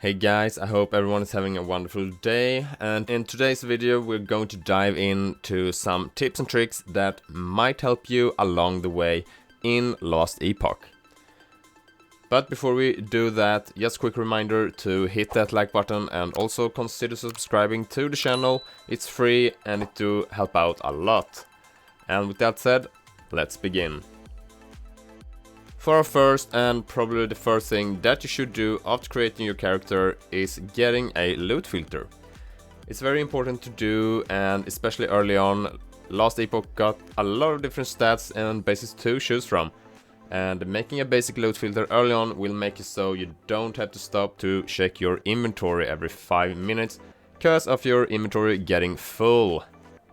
Hey guys, I hope everyone is having a wonderful day, and in today's video we're going to dive into some tips and tricks that might help you along the way in Last Epoch. But before we do that, just a quick reminder to hit that like button and also consider subscribing to the channel. It's free and it do help out a lot. And with that said, let's begin. For our first and probably the first thing that you should do after creating your character is getting a loot filter. It's very important to do, and especially early on, Last Epoch got a lot of different stats and bases to choose from. And making a basic loot filter early on will make it so you don't have to stop to check your inventory every 5 minutes because of your inventory getting full.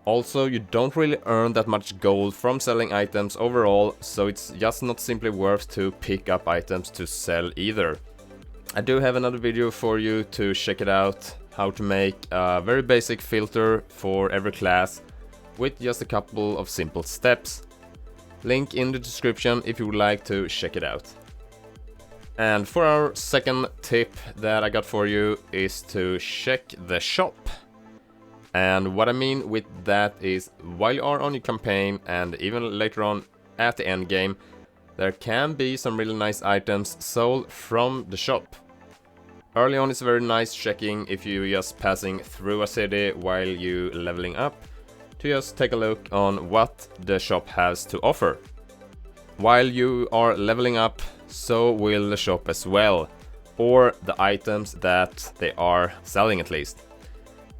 Also, you don't really earn that much gold from selling items overall, so it's just not simply worth to pick up items to sell either. I do have another video for you to check it out, how to make a very basic filter for every class with just a couple of simple steps. Link in the description if you would like to check it out. And for our second tip that I got for you is to check the shop. And what I mean with that is, while you are on your campaign and even later on at the end game, there can be some really nice items sold from the shop. Early on it's very nice checking if you're just passing through a city while you leveling up, to just take a look on what the shop has to offer. While you are leveling up, so will the shop as well, or the items that they are selling at least.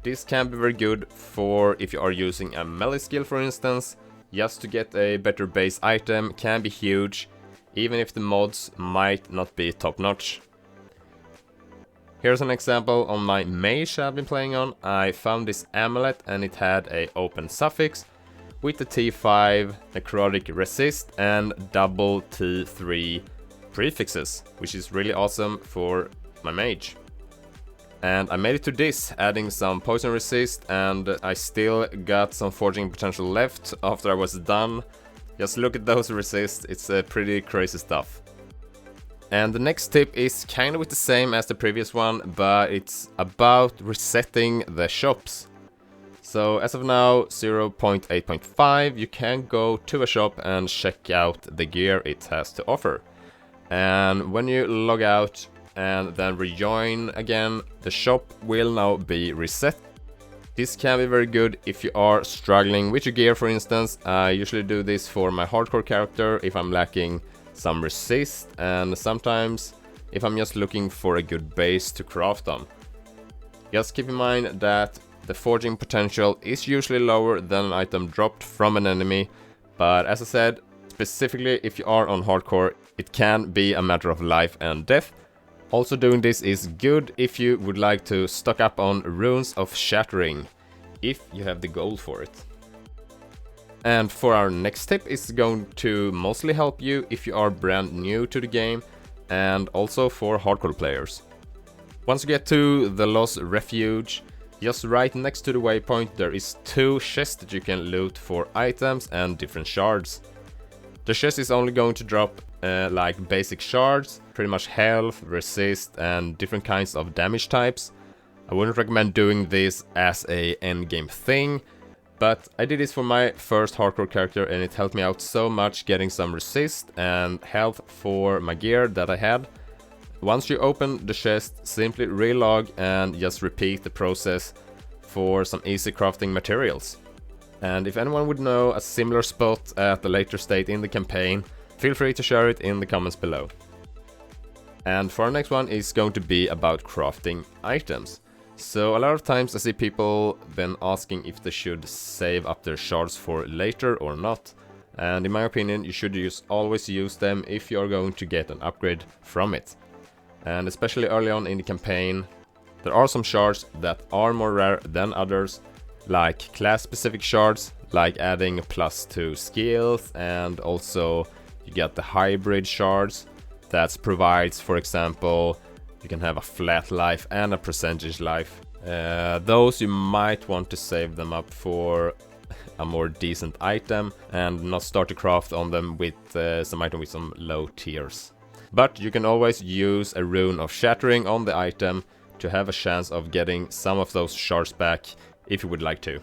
This can be very good for if you are using a melee skill, for instance. Just to get a better base item can be huge, even if the mods might not be top notch. Here's an example on my mage I've been playing on. I found this amulet and it had a open suffix with the T5 necrotic resist and double T3 prefixes, which is really awesome for my mage. And I made it to this, adding some poison resist, and I still got some forging potential left after I was done. Just look at those resists, it's pretty crazy stuff. And the next tip is kind of with the same as the previous one, but it's about resetting the shops. So as of now, 0.8.5, you can go to a shop and check out the gear it has to offer. And when you log out and then rejoin again, the shop will now be reset. This can be very good if you are struggling with your gear, for instance. I usually do this for my hardcore character if I'm lacking some resist, and sometimes if I'm just looking for a good base to craft on. Just keep in mind that the forging potential is usually lower than an item dropped from an enemy, but as I said, specifically if you are on hardcore, it can be a matter of life and death. Also, doing this is good if you would like to stock up on Runes of Shattering, if you have the gold for it. And for our next tip is going to mostly help you if you are brand new to the game, and also for hardcore players. Once you get to the Lost Refuge, just right next to the waypoint there is 2 chests that you can loot for items and different shards. The chest is only going to drop like basic shards, pretty much health, resist, and different kinds of damage types. I wouldn't recommend doing this as a endgame thing, but I did this for my first hardcore character and it helped me out so much getting some resist and health for my gear that I had. Once you open the chest, simply relog and just repeat the process for some easy crafting materials. And if anyone would know a similar spot at a later state in the campaign, feel free to share it in the comments below. And for our next one is going to be about crafting items. So a lot of times I see people been asking if they should save up their shards for later or not. And in my opinion, you should always use them if you are going to get an upgrade from it. And especially early on in the campaign, there are some shards that are more rare than others, like class specific shards, like adding +2 skills, and also you get the hybrid shards that provides, for example, you can have a flat life and a percentage life. Those you might want to save them up for a more decent item and not start to craft on them with some item with some low tiers. But you can always use a Rune of Shattering on the item to have a chance of getting some of those shards back if you would like to.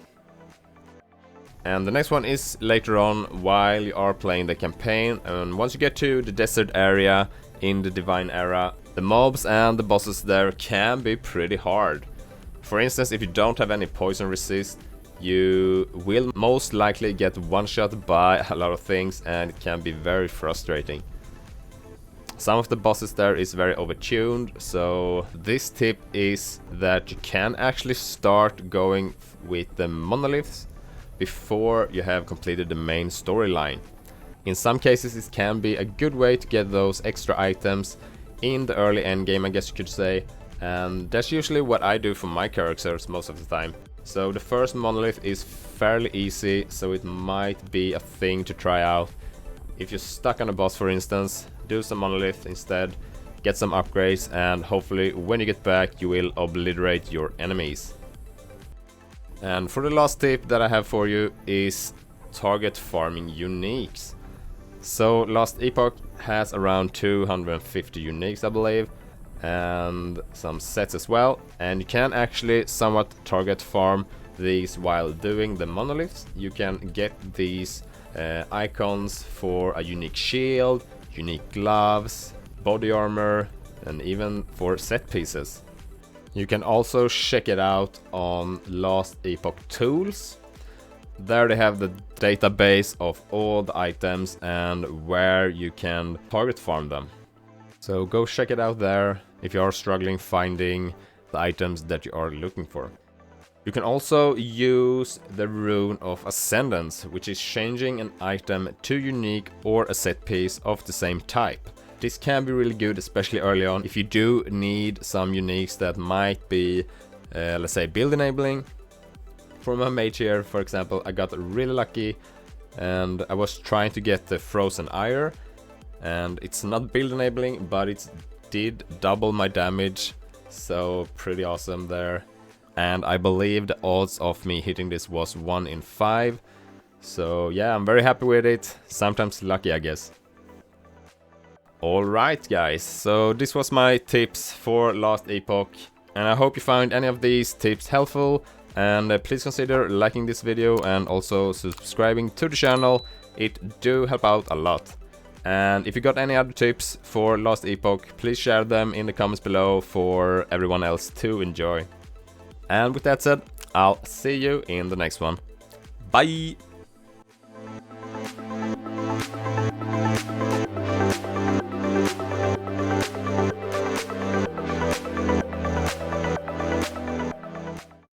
And the next one is later on while you are playing the campaign, and once you get to the desert area in the Divine Era, the mobs and the bosses there can be pretty hard. For instance, if you don't have any poison resist, you will most likely get one-shot by a lot of things, and it can be very frustrating. Some of the bosses there is very overtuned, so this tip is that you can actually start going with the Monoliths before you have completed the main storyline. In some cases it can be a good way to get those extra items in the early endgame, I guess you could say, and that's usually what I do for my characters most of the time. So the first Monolith is fairly easy, so it might be a thing to try out. If you're stuck on a boss, for instance, do some Monolith instead, get some upgrades, and hopefully when you get back you will obliterate your enemies. And for the last tip that I have for you is target farming uniques. So Last Epoch has around 250 uniques, I believe, and some sets as well, and you can actually somewhat target farm these while doing the Monoliths. You can get these icons for a unique shield, unique gloves, body armor, and even for set pieces. You can also check it out on Last Epoch Tools. There they have the database of all the items and where you can target farm them. So go check it out there if you are struggling finding the items that you are looking for. You can also use the Rune of Asendance, which is changing an item to unique or a set piece of the same type. This can be really good, especially early on, if you do need some uniques that might be, let's say, build enabling. For my mage here, for example, I got really lucky and I was trying to get the Frozen Ire, and it's not build enabling, but it did double my damage, so pretty awesome there. And I believe the odds of me hitting this was 1 in 5, so yeah, I'm very happy with it. Sometimes lucky, I guess. Alright guys, so this was my tips for Last Epoch, and I hope you found any of these tips helpful, and please consider liking this video and also subscribing to the channel. It do help out a lot. And if you got any other tips for Last Epoch, please share them in the comments below for everyone else to enjoy. And with that said, I'll see you in the next one. Bye!